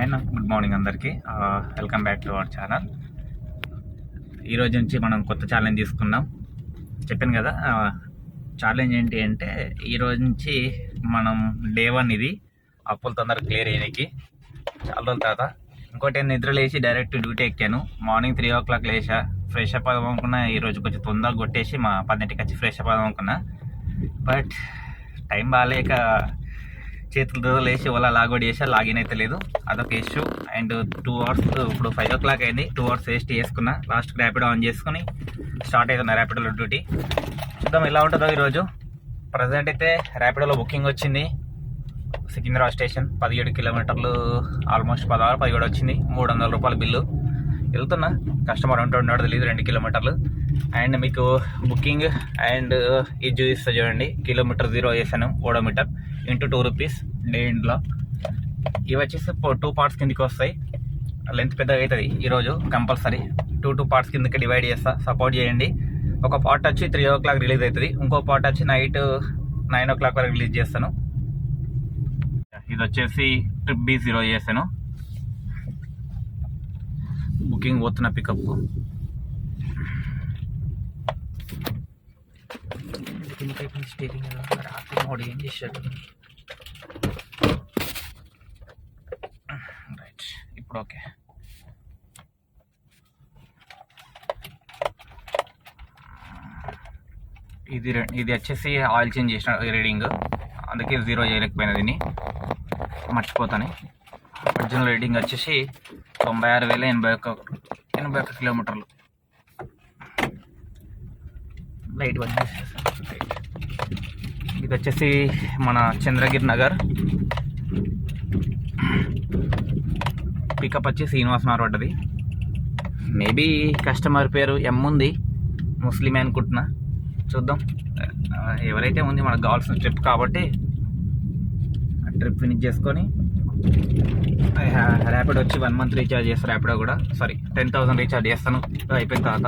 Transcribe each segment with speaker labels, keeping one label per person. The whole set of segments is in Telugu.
Speaker 1: అండ్ గుడ్ మార్నింగ్ అందరికీ. Welcome back to our channel. ఈరోజు నుంచి మనం కొత్త ఛాలెంజ్ తీసుకున్నాం. చెప్పాను కదా, ఛాలెంజ్ ఏంటి అంటే ఈరోజు నుంచి మనం డే 1 ఇది అప్పులు తొందరగా క్లియర్ అయ్యేకి. చాలా రోజుల తర్వాత ఇంకోటి నిద్ర లేచి డైరెక్ట్ డ్యూటీ ఎక్కాను. మార్నింగ్ 3 o'clock లేచా, ఫ్రెష్ అప్ అవుదాం అనుకున్నా. ఈరోజు కొంచెం తొందరగా కొట్టేసి మా 10ంటికి వచ్చి ఫ్రెష్ అప్ అవుదాం అనుకున్నా. బట్ టైం బాగాలేక చేతులతో లేచి ఓలా లాగౌట్ చేసా, లాగిన్ అయితే లేదు. అదొక ఇష్యూ. అండ్ 2 hours, ఇప్పుడు 5 o'clock అయింది. 2 hours వేస్ట్ చేసుకున్నా. లాస్ట్ ర్యాపిడో ఆన్ చేసుకుని స్టార్ట్ అవుతున్నా ర్యాపిడోలో డ్యూటీ. చూద్దాం ఎలా ఉంటుందో ఈరోజు. ప్రజెంట్ అయితే ర్యాపిడోలో బుకింగ్ వచ్చింది. సికింద్రాబాద్ స్టేషన్ 17 kilometers, ఆల్మోస్ట్ 16-17 వచ్చింది. 300 రూపాయల బిల్లు. వెళ్తున్నా, కస్టమర్ ఉంటున్నాడు తెలియదు 2 kilometers. అండ్ మీకు బుకింగ్ అండ్ ఇది చూపిస్తా చూడండి. కిలోమీటర్ 0 వేసాను, ఓడోమీటర్ ఇంటూ 2 rupees డే ఎండ్లో. ఇవి వచ్చేసి 2 parts కిందకి వస్తాయి. లెంత్ పెద్దగా అవుతుంది ఈరోజు. కంపల్సరీ 2 parts కిందకి డివైడ్ చేస్తా. సపోర్ట్ చేయండి. ఒక పార్ట్ వచ్చి 3 o'clock రిలీజ్ అవుతుంది, ఇంకో పార్ట్ వచ్చి నైట్ 9 o'clock వరకు రిలీజ్ చేస్తాను. ఇది వచ్చేసి ట్రిప్ B0 చేశాను. బుకింగ్ పోతున్న పికప్. స్టీరింగ్ రాత్రి మోడీ ఏం చేశాడు. రైట్, ఇప్పుడు ఓకే. ఇది వచ్చేసి ఆయిల్ చేంజ్ చేసిన రీడింగ్, అందుకే 0 చేయలేకపోయినా. దీన్ని మర్చిపోతాను. ఒరిజినల్ రీడింగ్ వచ్చేసి 96,081 kilometers. లైట్ బంద్ చేసేసాను. ఇది వచ్చేసి మన చంద్రగిరి నగర్. పికప్ వచ్చి శ్రీనివాస్ నగర్ పడ్డది. మేబీ కస్టమర్ పేరు ఎం ఉంది, ముస్లిం అనుకుంటున్నా. చూద్దాం ఎవరైతే ఉంది, మనకు కావాల్సిన ట్రిప్ కాబట్టి ట్రిప్ ఫినిష్ చేసుకొని ర్యాపిడో వచ్చి 1 month రీఛార్జ్ చేస్తాను. ర్యాపిడో కూడా 10,000 రీఛార్జ్ చేస్తాను అయిపోయిన తర్వాత.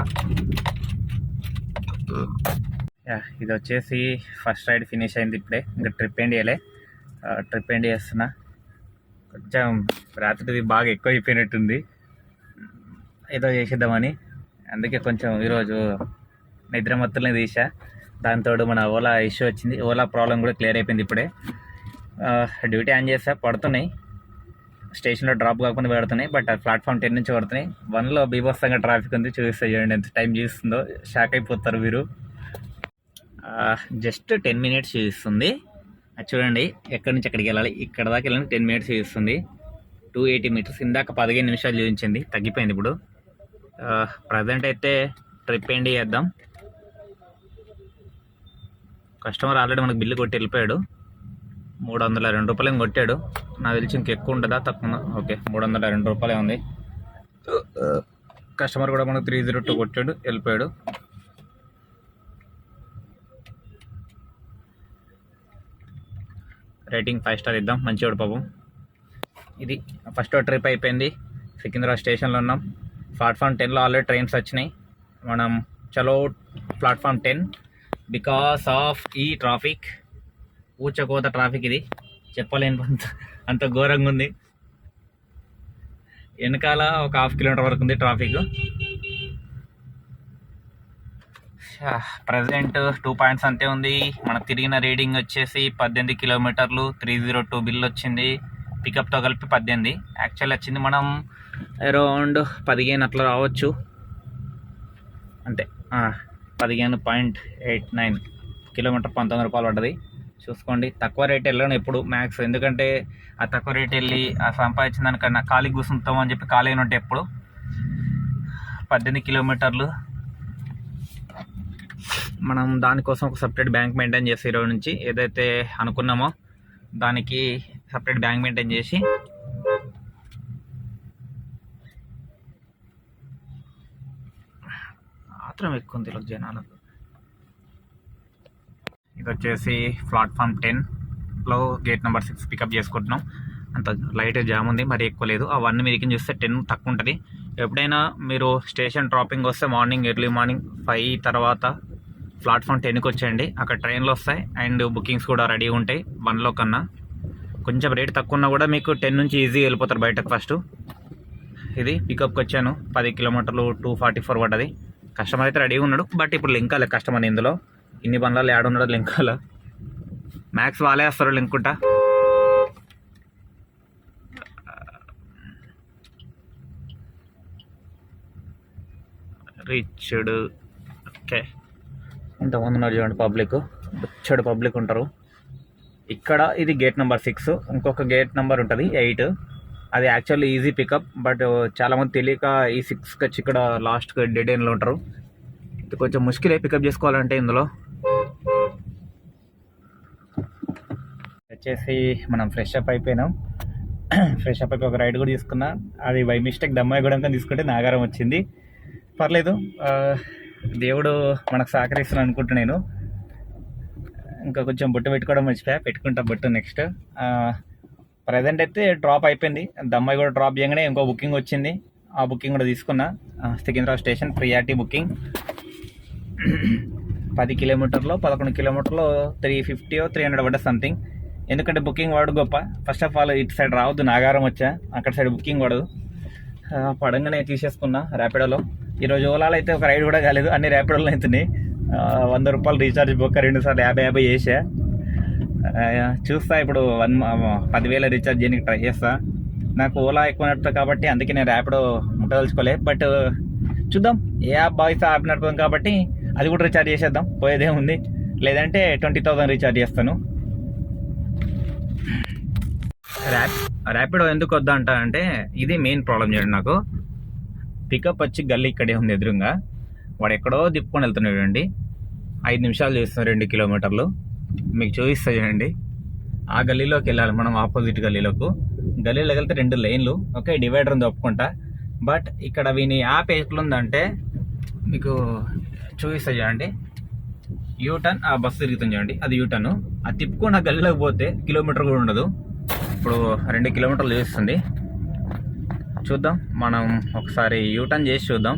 Speaker 1: ఇది వచ్చేసి ఫస్ట్ రైడ్ ఫినిష్ అయింది ఇప్పుడే. ఇంకా ట్రిప్ ఎండ్ చేయలే. ట్రిప్ ఎండ్ చేస్తున్నా. కొంచెం రాత్రిది బాగా ఎక్కువ అయిపోయినట్టుంది, ఏదో చేసేద్దామని. అందుకే కొంచెం ఈరోజు నిద్ర మొత్తంలో తీసా. దాంతో మన ఓలా ఇష్యూ వచ్చింది. ఓలా ప్రాబ్లం కూడా క్లియర్ అయిపోయింది ఇప్పుడే. డ్యూటీ ఆన్ చేస్తా, పడుతున్నాయి. స్టేషన్లో డ్రాప్ కాకుండా పడుతున్నాయి. బట్ ప్లాట్ఫామ్ 10 నుంచి పడుతున్నాయి. 1లో బీభత్సంగా ట్రాఫిక్ ఉంది. చూపిస్తా చూడండి ఎంత టైం చూస్తుందో, షాక్ అయిపోతారు మీరు. జస్ట్ 10 minutes చూపిస్తుంది. అది చూడండి, ఎక్కడి నుంచి ఎక్కడికి వెళ్ళాలి. ఇక్కడ దాకా వెళ్ళాలి 10 minutes చూపిస్తుంది. 280 meters. ఇందాక 15 నిమిషాలు చూపించింది, తగ్గిపోయింది ఇప్పుడు. ప్రజెంట్ అయితే ట్రిప్ ఎండ్ చేద్దాం. కస్టమర్ ఆల్రెడీ మనకు బిల్లు కొట్టి వెళ్ళిపోయాడు. 302 రూపాయలు కొట్టాడు. నాకు తెలిసి ఇంకెక్కువ ఉంటుందా తక్కువ? ఓకే, 302 రూపాయలే ఉంది. కస్టమర్ కూడా మనకు 302 కొట్టాడు, వెళ్ళిపోయాడు. రేటింగ్ 5 star ఇద్దాం. మంచివాడు పాపం. ఇది ఫస్ట్ ట్రిప్ అయిపోయింది. సికింద్రాబాద్ స్టేషన్లో ఉన్నాం. ప్లాట్ఫామ్ 10లో ఆల్రెడీ ట్రైన్స్ వచ్చినాయి. మనం చలో ప్లాట్ఫామ్ 10 బికాస్ ఆఫ్ ఈ ట్రాఫిక్. ఊచకోత ట్రాఫిక్ ఇది, చెప్పలేను అంత ఘోరంగా ఉంది. వెనకాల ఒక 1/2 kilometer వరకు ఉంది ట్రాఫిక్. ప్రజెంట్ 2 points అంతే ఉంది. మనకు తిరిగిన రీడింగ్ వచ్చేసి 18 kilometers, 302 బిల్ వచ్చింది. పికప్తో కలిపి 18. యాక్చువల్ వచ్చింది మనం అరౌండ్ 15 అట్లా రావచ్చు అంతే. 15.89 kilometers 19 రూపాయలు పడ్డది. చూసుకోండి, తక్కువ రేట్ వెళ్ళను ఎప్పుడు మ్యాక్స్. ఎందుకంటే ఆ తక్కువ రేట్ వెళ్ళి ఆ సంపాదించిన దానికన్నా ఖాళీ కూర్చుంటామని చెప్పి ఖాళీ ఉంటే ఎప్పుడు. 18 kilometers మనం దానికోసం ఒక సపరేట్ బ్యాంక్ మెయింటైన్ చేసి ఈరోజు నుంచి ఏదైతే అనుకున్నామో దానికి సపరేట్ బ్యాంక్ మెయింటైన్ చేసి మాత్రం ఎక్కువ ఉంది జనాలకు. ఇది వచ్చేసి ప్లాట్ఫామ్ 10లో గేట్ నెంబర్ 6 పికప్ చేసుకుంటున్నాం. అంత లైట్ జామ్ ఉంది, మరి ఎక్కువ లేదు. ఆ 1 మీదకి చూస్తే 10 తక్కువ ఉంటుంది. ఎప్పుడైనా మీరు స్టేషన్ డ్రాపింగ్ వస్తే మార్నింగ్, ఎర్లీ మార్నింగ్ 5 తర్వాత ప్లాట్ఫామ్ 10కి వచ్చేయండి. అక్కడ ట్రైన్లు వస్తాయి అండ్ బుకింగ్స్ కూడా రెడీ ఉంటాయి 1లో కన్నా. కొంచెం రేట్ తక్కువ ఉన్నా కూడా మీకు 10 నుంచి ఈజీగా వెళ్ళిపోతారు బయటకు. ఫస్ట్ ఇది పికప్కి వచ్చాను, 10 కిలోమీటర్లు 244 పడ్డది. కస్టమర్ అయితే రెడీగా ఉన్నాడు, బట్ ఇప్పుడు లింక్ అవ్వలేదు కస్టమర్. ఇందులో ఇన్ని బండ్లలో యాడ్ ఉన్నాడు లింక్ అవ్వలే. మ్యాక్స్ వాళ్ళే వేస్తారు లింకుంటా. రిచ్డ్ ఓకే, ఇంతమంది ఉన్నారు చూడండి పబ్లిక్, రిచ్డ్ పబ్లిక్ ఉంటారు ఇక్కడ. ఇది గేట్ నెంబర్ 6, ఇంకొక గేట్ నెంబర్ ఉంటుంది 8. అది యాక్చువల్లీ ఈజీ పికప్, బట్ చాలామంది తెలియక ఈ 6కి వచ్చి ఇక్కడ లాస్ట్కి డెడ్ ఎండ్లో ఉంటారు. ఇది కొంచెం ముష్కిలే పికప్ చేసుకోవాలంటే. ఇందులో వచ్చేసి మనం ఫ్రెష్ అప్ అయిపోయినాం. ఫ్రెష్ అప్ అయిపోయి ఒక రైడ్ కూడా తీసుకున్నా. అది బై మిస్టేక్ దమ్మాయి కూడా తీసుకుంటే నాగారం వచ్చింది. పర్లేదు, దేవుడు మనకు సహకరిస్తున్నాను అనుకుంటా. నేను ఇంకా కొంచెం బొట్టు పెట్టుకోవడం మర్చిపోయా, పెట్టుకుంటా బొట్టు నెక్స్ట్. ప్రజెంట్ అయితే డ్రాప్ అయిపోయింది. దమ్మాయి కూడా డ్రాప్ చేయగానే ఇంకో బుకింగ్ వచ్చింది, ఆ బుకింగ్ కూడా తీసుకున్నా. Secunderabad station priority booking. 10 కిలోమీటర్లో 11 కిలోమీటర్లో 350 300 పడ్డ సంథింగ్. ఎందుకంటే బుకింగ్ వాడు గొప్ప. ఫస్ట్ ఆఫ్ ఆల్ ఇటు సైడ్ రావద్దు, నాగారం వచ్చా, అక్కడ సైడ్ బుకింగ్ పడదు. పడంగానే తీసేసుకున్నా ర్యాపిడోలో. ఈరోజు ఓలాలో అయితే ఒక రైడ్ కూడా కాలేదు, అన్ని ర్యాపిడోలో అవుతున్నాయి. 100 రూపాయలు రీఛార్జ్ బొక్క 2 సార్లు 50 చేసా. చూస్తా ఇప్పుడు 10,000 రీఛార్జ్ చేయడానికి ట్రై చేస్తా. నాకు ఓలా ఎక్కువ నడుపుతా కాబట్టి అందుకే నేను ర్యాపిడో ముట్టదలుచుకోలే. బట్ చూద్దాం, ఏ యాప్ బాయ్స్ యాప్ నడుపుతాం కాబట్టి అది కూడా రీఛార్జ్ చేసేద్దాం, పోయేదేముంది. లేదంటే 20,000 రీఛార్జ్ చేస్తాను. ర్యాపిడో ఎందుకు వద్దా అంటే ఇది మెయిన్ ప్రాబ్లం చూడండి. నాకు పికప్ వచ్చి గల్లీ ఇక్కడే ఉంది ఎదురుగా, వాడు ఎక్కడో తిప్పుకొని వెళ్తున్నాడు చూడండి. 5 నిమిషాలు చేస్తున్నాడు 2 కిలోమీటర్లు. మీకు చూపిస్తా చూడండి. ఆ గల్లీలోకి వెళ్ళాలి మనం, ఆపోజిట్ గల్లీలోకి. గల్లీలోకి వెళ్తే 2 లైన్లు, ఓకే డివైడర్ ఉంది ఒప్పుకుంటా. బట్ ఇక్కడ వీని యాప్ ఎట్లుందంటే మీకు చూపిస్తా చూడండి. యూటర్న్, ఆ బస్సు తిరుగుతుంది చూడండి, అది యూటర్న్. అది తిప్పుకొని ఆ గల్లీలోకి పోతే కిలోమీటర్ కూడా ఉండదు. ఇప్పుడు 2 కిలోమీటర్లు చూస్తుంది. చూద్దాం, మనం ఒకసారి యూటర్న్ చేసి చూద్దాం.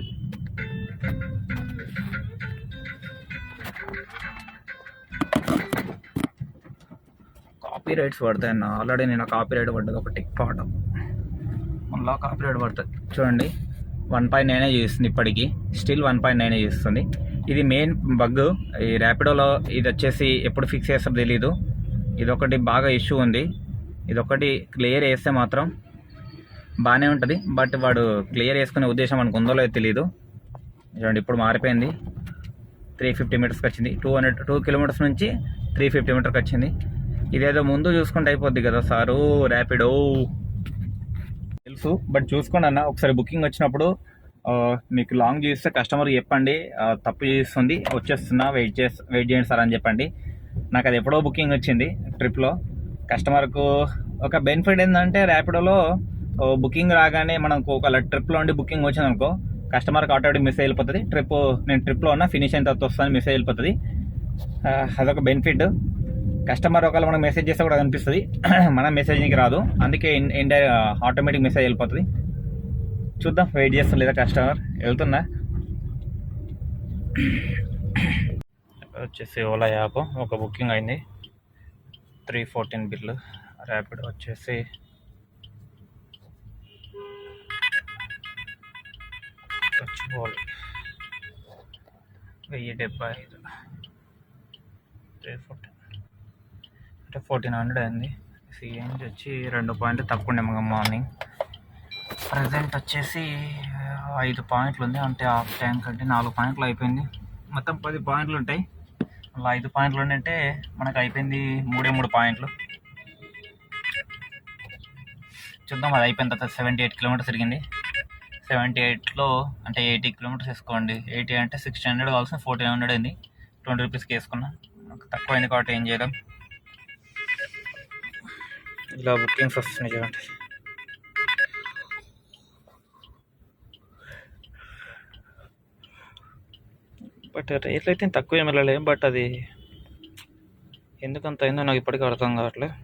Speaker 1: కాపీ రైట్స్ పడతాయి. ఆల్రెడీ నేను కాపీ రైట్ పడ్డది ఒకటి పాట, మళ్ళీ కాపీ రైట్ పడుతుంది చూడండి. 1.9 చూస్తుంది ఇప్పటికీ, స్టిల్ 1.9 చూస్తుంది. ఇది మెయిన్ బగ్ ఈ ర్యాపిడోలో. ఇది వచ్చేసి ఎప్పుడు ఫిక్స్ చేస్తారో తెలీదు. ఇదొకటి బాగా ఇష్యూ ఉంది. ఇదొకటి క్లియర్ చేస్తే మాత్రం బాగానే ఉంటుంది. బట్ వాడు క్లియర్ చేసుకునే ఉద్దేశం మనకు ఉందో లేదో తెలీదు. చూడండి ఇప్పుడు మారిపోయింది, 350 మీటర్స్కి వచ్చింది. 2 కిలోమీటర్స్ నుంచి 350 మీటర్కి వచ్చింది. ఇదేదో ముందు చూసుకుంటే అయిపోద్ది కదా సారు ర్యాపిడో, తెలుసు. బట్ చూసుకోండి అన్న, ఒకసారి బుకింగ్ వచ్చినప్పుడు మీకు లాంగ్ చూస్తే కస్టమర్ చెప్పండి, తప్పు చేస్తుంది వచ్చేస్తున్నా, వెయిట్ చేయండి సార్ అని చెప్పండి. నాకు అది ఎప్పుడో బుకింగ్ వచ్చింది ట్రిప్లో. కస్టమర్కు ఒక బెనిఫిట్ ఏంటంటే ర్యాపిడోలో బుకింగ్ రాగానే మనకు ఒకవేళ ట్రిప్లో ఉండి బుకింగ్ వచ్చింది అనుకో, కస్టమర్కి ఆటోమేటిక్ మెసేజ్ వెళ్ళిపోతుంది. నేను ట్రిప్లో ఉన్నా, ఫినిష్ అయిన తర్వాత వస్తాను మెసేజ్ వెళ్ళిపోతుంది. అదొక బెనిఫిట్. కస్టమర్ ఒకవేళ మనకు మెసేజ్ చేస్తే కూడా కనిపిస్తుంది, మన మెసేజ్కి రాదు. అందుకే ఆటోమేటిక్ మెసేజ్ వెళ్ళిపోతుంది. చూద్దాం, వెయిట్ చేస్తాం లేదా కస్టమర్ వెళ్తుందా. వచ్చేసి ఓలా యాప్ ఒక బుకింగ్ అయింది, 314 బిల్లు. ర్యాపిడో వచ్చేసి వచ్చిపోవాలి 1075, 314 అంటే 1400 అయింది. సిఎన్జి వచ్చి 2 పాయింట్లు తక్కువ ఉండే మగ మార్నింగ్. ప్రజెంట్ వచ్చేసి 5 పాయింట్లు ఉంది, అంటే హాఫ్ ట్యాంక్ అంటే 4 పాయింట్లు అయిపోయింది. మొత్తం 10 పాయింట్లు ఉంటాయి, అలా 5 పాయింట్లు ఉంటే మనకు అయిపోయింది 3 పాయింట్లు. చూద్దాం, అది అయిపోయిన తర్వాత 78 కిలోమీటర్స్ తిరిగింది. 78లో అంటే 80 కిలోమీటర్స్ వేసుకోండి. 80 అంటే 1600 కావాల్సిన 1400 అయింది. 20 రూపీస్కి వేసుకున్నా, నాకు తక్కువ అయింది కాబట్టి ఏం చేయడం. ఇలా బుకింగ్స్ వస్తున్నాయి చూడండి. బట్ రేట్లు అయితే తక్కువ ఏమి వెళ్ళలేదు. బట్ అది ఎందుకంత అయిందో నాకు ఇప్పటికీ అర్థం కావట్లేదు.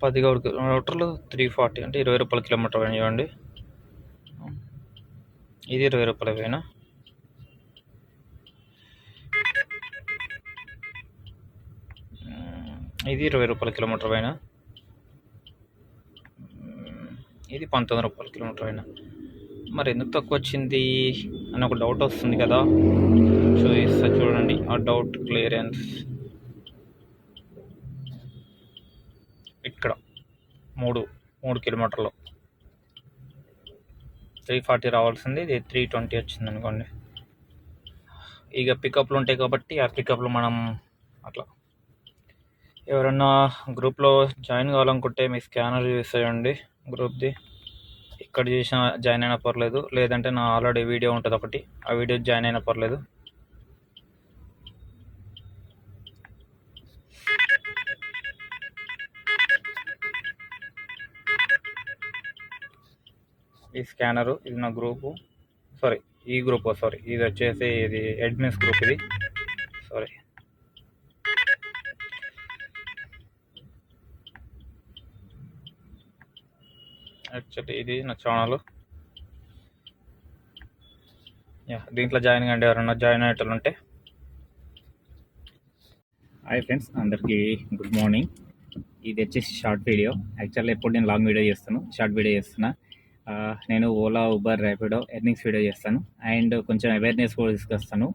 Speaker 1: 10 కిలోమీటర్లు 340 అంటే 20 రూపాయల కిలోమీటర్ పైన చూడండి. ఇది 20 రూపాయల పైన. ఇది 20 రూపాయల కిలోమీటర్ పైన, ఇది 19 రూపాయల కిలోమీటర్ పైన. మరి ఎందుకు తక్కువ వచ్చింది అని ఒక డౌట్ వస్తుంది కదా, చూపిస్తా చూడండి ఆ డౌట్ క్లియరెన్స్. ఇక్కడ 3 కిలోమీటర్లు 340 రావాల్సింది, ఇది 320 వచ్చింది అనుకోండి. ఇక పికప్లు ఉంటాయి కాబట్టి ఆ పికప్లు మనం అట్లా. ఎవరన్నా గ్రూప్లో జాయిన్ కావాలనుకుంటే మీ స్కానర్ చేసేయండి గ్రూప్ది. ఇక్కడ చేసిన జాయిన్ అయినా పర్లేదు, లేదంటే నా ఆల్రెడీ వీడియో ఉంటుంది ఒకటి, ఆ వీడియో జాయిన్ అయినా పర్లేదు. ఈ స్కానరు, ఇది నా గ్రూపు, సారీ ఈ గ్రూప్, సారీ ఇది వచ్చేసి ఇది అడ్మిన్స్ గ్రూప్, ఇది సారీ. యాక్చువల్లీ ఇది నా ఛానల్. దీంట్లో జాయిన్ కండి ఎవరన్నా జాయిన్ అయ్యేటోళ్ళు ఉంటే. హాయ్ ఫ్రెండ్స్, అందరికీ గుడ్ మార్నింగ్. ఇది వచ్చేసి షార్ట్ వీడియో. యాక్చువల్లీ ఎప్పుడు నేను లాంగ్ వీడియో చేస్తాను, షార్ట్ వీడియో చేస్తున్నా. నేను Ola, Uber, Rapido earnings video చేస్తాను అండ్ కొంచెం అవేర్నెస్ కూడా తీసుకొస్తాను.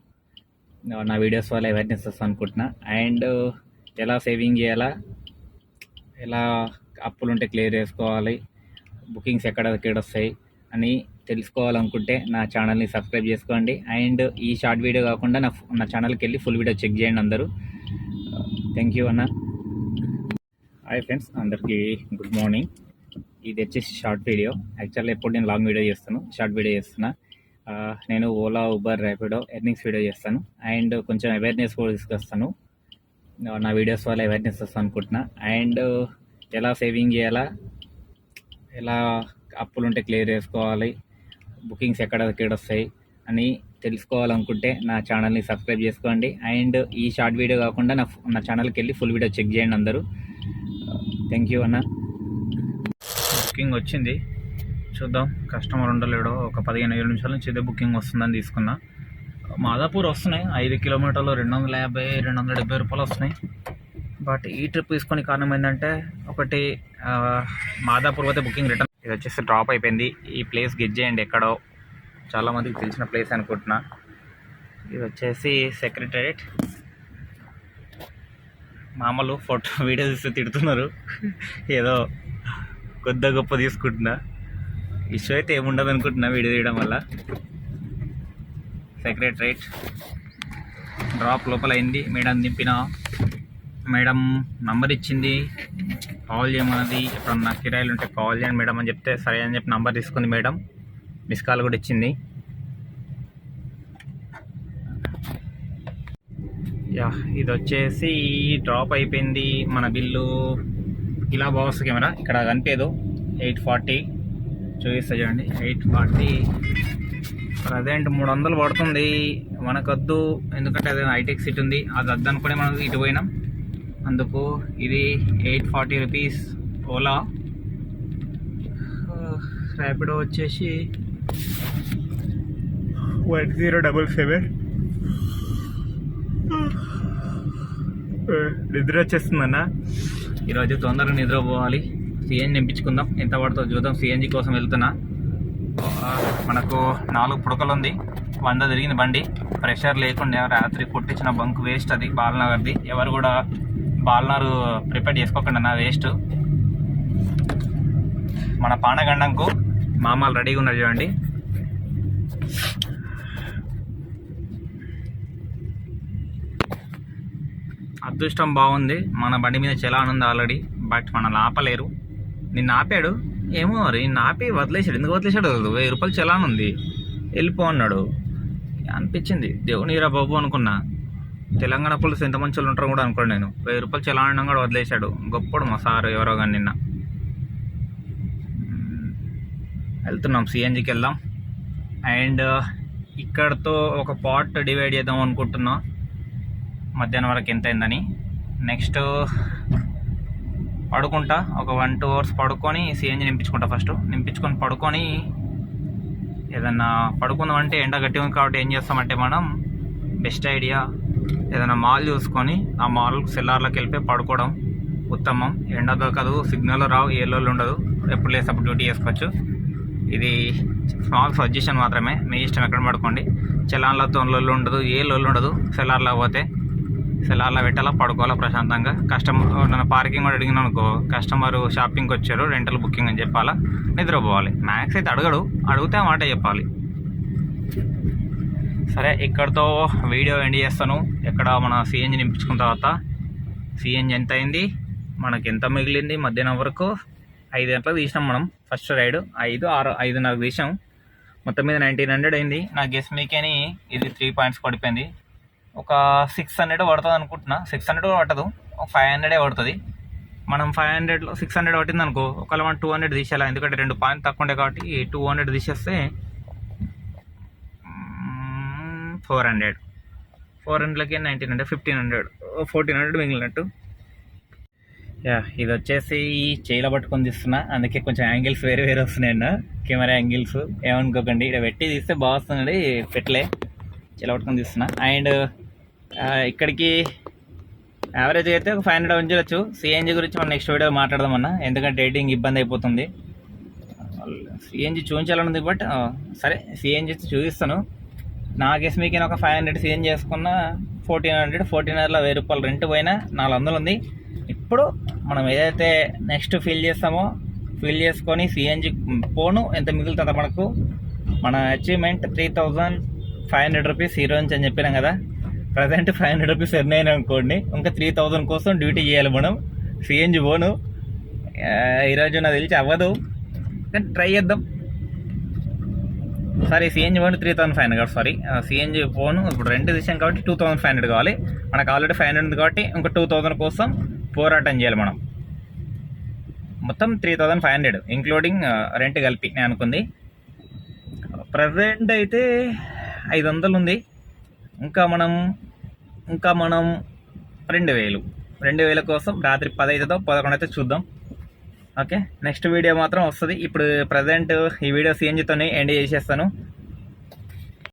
Speaker 1: నా వీడియోస్ వల్ల అవేర్నెస్ వస్తాను అనుకుంటున్నా. అండ్ ఎలా సేవింగ్ చేయాలా, ఎలా అప్పులుంటే క్లియర్ చేసుకోవాలి, బుకింగ్స్ ఎక్కడ వస్తాయి అని తెలుసుకోవాలనుకుంటే నా ఛానల్ని సబ్స్క్రైబ్ చేసుకోండి. అండ్ ఈ షార్ట్ వీడియో కాకుండా నా ఛానల్కి వెళ్ళి ఫుల్ వీడియో చెక్ చేయండి అందరూ. థ్యాంక్ యూ అన్న. హాయ్ ఫ్రెండ్స్, అందరికీ గుడ్ మార్నింగ్. ఇది వచ్చేసి షార్ట్ వీడియో. యాక్చువల్లీ ఎప్పుడు నేను లాంగ్ వీడియో చేస్తాను, షార్ట్ వీడియో చేస్తున్నా. నేను Ola, Uber, Rapido earnings video చేస్తాను అండ్ కొంచెం అవేర్నెస్ కూడా తీసుకొస్తాను. నా వీడియోస్ వల్ల అవేర్నెస్ వస్తాను అనుకుంటున్నా. అండ్ ఎలా సేవింగ్ చేయాలా, ఎలా అప్పులుంటే క్లియర్ చేసుకోవాలి, బుకింగ్స్ ఎక్కడ వస్తాయి అని తెలుసుకోవాలనుకుంటే నా ఛానల్ని సబ్స్క్రైబ్ చేసుకోండి. అండ్ ఈ షార్ట్ వీడియో కాకుండా నా ఛానల్కి వెళ్ళి ఫుల్ వీడియో చెక్ చేయండి అందరూ. థ్యాంక్ యూ అన్న. బుకింగ్ వచ్చింది, చూద్దాం కస్టమర్ ఉండలేడో. ఒక 15 నిమిషాల నుంచి ఇదే బుకింగ్ వస్తుందని తీసుకున్నా. మాదాపూర్ వస్తున్నాయి 5 కిలోమీటర్లు 250-270 రూపాయలు వస్తున్నాయి. బట్ ఈ ట్రిప్ తీసుకొని కారణం ఏంటంటే, ఒకటి మాదాపూర్ పోతే బుకింగ్ రిటర్న్. ఇది వచ్చేసి డ్రాప్ అయిపోయింది. ఈ ప్లేస్ గెట్ చేయండి ఎక్కడో, చాలామందికి తెలిసిన ప్లేస్ అనుకుంటున్నా. ఇది వచ్చేసి సెక్రటరేట్. మామూలు ఫోటో వీడియో తీస్తే తిడుతున్నారు, ఏదో కొద్ది గొప్ప తీసుకుంటున్నా. ఇష్యూ అయితే ఏముండదు అనుకుంటున్నా వీడియో తీయడం వల్ల. సెక్రటరేట్ డ్రాప్ లోపల అయింది. మేడం దింపిన, మేడం నంబర్ ఇచ్చింది, కాల్ చేయమన్నది. ఎప్పుడన్నా కిరాయిలు ఉంటే కాల్ చేయండి మేడం అని చెప్తే సరే అని చెప్పి నంబర్ తీసుకుంది మేడం. మిస్ కాల్ కూడా ఇచ్చింది. ఇది వచ్చేసి డ్రాప్ అయిపోయింది. మన బిల్లు ఇలా బాక్స్ కెమెరా ఇక్కడ కనిపేదు. 840 చూపిస్తా చూడండి. 840 ప్రజెంట్ 300 పడుతుంది. మనకొద్దు, ఎందుకంటే అదే హైటెక్ సీట్ ఉంది, అది వద్దు అనుకునే మనం ఇటు పోయినాం. అందుకు ఇది 840 రూపీస్ ఓలా. ర్యాపిడో వచ్చేసి 1077. నిద్ర వచ్చేస్తుందన్న, ఈరోజు తొందరగా నిద్రపోవాలి. సిఎన్జి నింపించుకుందాం, ఎంత పడుతుందో చూద్దాం. సిఎన్జి కోసం వెళ్తున్నా. మనకు 4 పుడకలు ఉంది, 100 తిరిగింది బండి. ప్రెషర్ లేకుండా రాత్రి కొట్టించిన బంక్ వేస్ట్ అది, బాలనగర్ది. ఎవరు కూడా బాలనగర్ ప్రిపేర్ చేసుకోకుండా నా వేస్ట్. మన పానగండంకు మామూలు రెడీగా ఉన్నారు చూడండి. అదృష్టం బాగుంది, మన బండి మీద చలాన్ ఉంది ఆల్రెడీ. బట్ మనల్ని ఆపలేరు. నిన్ను ఆపాడు ఏమో, మరి నిన్ను ఆపి వదిలేశాడు. ఎందుకు వదిలేశాడు? 1000 రూపాయలు చలాన్ ఉంది, వెళ్ళిపో అన్నాడు. అనిపించింది దేవునిరా బాబు అనుకున్నా. తెలంగాణ పోలీసు ఎంత మంచి ఉంటారో కూడా అనుకోండి నేను. 1000 రూపాయలు చలాన్ కూడా వదిలేశాడు. గొప్పడు మా సార్ ఎవరో కానీ. నిన్న వెళ్తున్నాం, సిఎన్జికి వెళ్దాం. అండ్ ఇక్కడతో ఒక పార్ట్ డివైడ్ చేద్దాం అనుకుంటున్నా, మధ్యాహ్నం వరకు ఎంత అయిందని. నెక్స్ట్ పడుకుంటా, ఒక 1-2 అవర్స్ పడుకొని సిఎన్జి నింపించుకుంటా. ఫస్ట్ నింపించుకొని పడుకొని, ఏదన్నా పడుకుందామంటే ఎండ గట్టిగా ఉంది కాబట్టి ఏం చేస్తామంటే మనం బెస్ట్ ఐడియా ఏదైనా మాల్ చూసుకొని ఆ మాల్ సెల్లార్లోకి వెళ్ళిపోయి పడుకోవడం. ఉత్తమం. ఎండ దొరకదు, సిగ్నల్ రావు, ఏ లోళ్ళు ఉండదు, ఎప్పుడు లేసి అప్పుడు డ్యూటీ చేసుకోవచ్చు. ఇది స్మాల్ సజెషన్ మాత్రమే, మీ ఇష్టం ఎక్కడ పడుకోండి. చలాన్లతో లొల్లు ఉండదు, ఏ లొల్లు ఉండదు. సెలార్లో పోతే సెలార్లో పెట్టాలా, పడుకోవాలా ప్రశాంతంగా. కస్టమర్ నన్ను పార్కింగ్ కూడా అడిగిన అనుకో, కస్టమర్ షాపింగ్కి వచ్చారు రెంటల్ బుకింగ్ అని చెప్పాలా, నిద్రపోవాలి. మ్యాక్స్ అయితే అడిగితే ఆ మాట చెప్పాలి. సరే, ఇక్కడతో వీడియో ఎండ్ చేస్తాను. ఇక్కడ మన సిఎన్జి నింపించుకున్న తర్వాత సిఎన్జి ఎంత అయింది, మనకి ఎంత మిగిలింది మధ్యాహ్నం వరకు. 5 గంటలకు తీసినాం మనం ఫస్ట్ రైడ్. 5:30 తీసాం. మొత్తం మీద 1900 అయింది. నా గెస్ మీకేని ఇది 3 పాయింట్స్ పడిపోయింది. ఒక 600 పడుతుంది అనుకుంటున్నా. 600 కూడా పట్టదు, ఒక 500 పడుతుంది. మనం 500లో 600 పట్టింది అనుకో, ఒకవేళ మనం 200 తీసేయాలి. ఎందుకంటే 2 పాయింట్ తక్కువ ఉండే కాబట్టి 200 తీసేస్తే 400కి 1900, 1500, 1400 మిగిలినట్టు. ఇది వచ్చేసి చేయిలో పట్టుకొని తీస్తున్నా, అందుకే కొంచెం యాంగిల్స్ వేరే వస్తున్నాయి అన్న, కెమెరా యాంగిల్స్. ఏమనుకోకండి, ఇక్కడ పెట్టి తీస్తే బాగా వస్తుంది, పెట్టలే, చేయిలో పట్టుకొని తీస్తున్నా. అండ్ ఇక్కడికి యావరేజ్ అయితే ఒక 500 ఉంచవచ్చు. సిఎన్జి గురించి మనం నెక్స్ట్ వీడియో మాట్లాడదామన్నా, ఎందుకంటే ఎడిటింగ్ ఇబ్బంది అయిపోతుంది. సిఎన్జి చూపించాలన్నది, బట్ సరే సిఎన్జి చూపిస్తాను. నా గెస్ మీకు ఒక 500 సిఎన్జి చేసుకున్న 1400లో 1000 రూపాయలు రెంట్ పోయినా 400 ఉంది. ఇప్పుడు మనం ఏదైతే నెక్స్ట్ ఫిల్ చేస్తామో ఫిల్ చేసుకొని సిఎన్జి పోను ఎంత మిగులుతుందో మనకు. మన అచీవ్మెంట్ 3500 రూపీస్ ఈ రోజు నుంచి అని చెప్పినాం కదా. ప్రజెంట్ 500 రూపీస్ ఎర్న్ అయినా అనుకోండి, ఇంకా 3000 కోసం డ్యూటీ చేయాలి మనం. సిఎన్జి పోను ఈరోజు నాకు తెలిసి అవ్వదు, కానీ ట్రై చేద్దాం. సారీ, సిఎన్జి పోను 3500 కాదు, సారీ సిఎన్జి పోను ఇప్పుడు రెంట్ తీసాం కాబట్టి 2500 కావాలి. మనకు ఆల్రెడీ 500 ఉంది కాబట్టి ఇంకా 2000 కోసం పోరాటం చేయాలి మనం. మొత్తం 3500 ఇంక్లూడింగ్ రెంట్ కలిపి నేను అనుకుంది. ప్రజెంట్ అయితే 500 ఉంది. ఇంకా మనం 2000 కోసం రాత్రి 10 అవుతుందో 11 అయితే చూద్దాం. ఓకే, నెక్స్ట్ వీడియో మాత్రం వస్తుంది. ఇప్పుడు ప్రజెంట్ ఈ వీడియో సిఎన్జితోనే ఎండ్ చేసేస్తాను.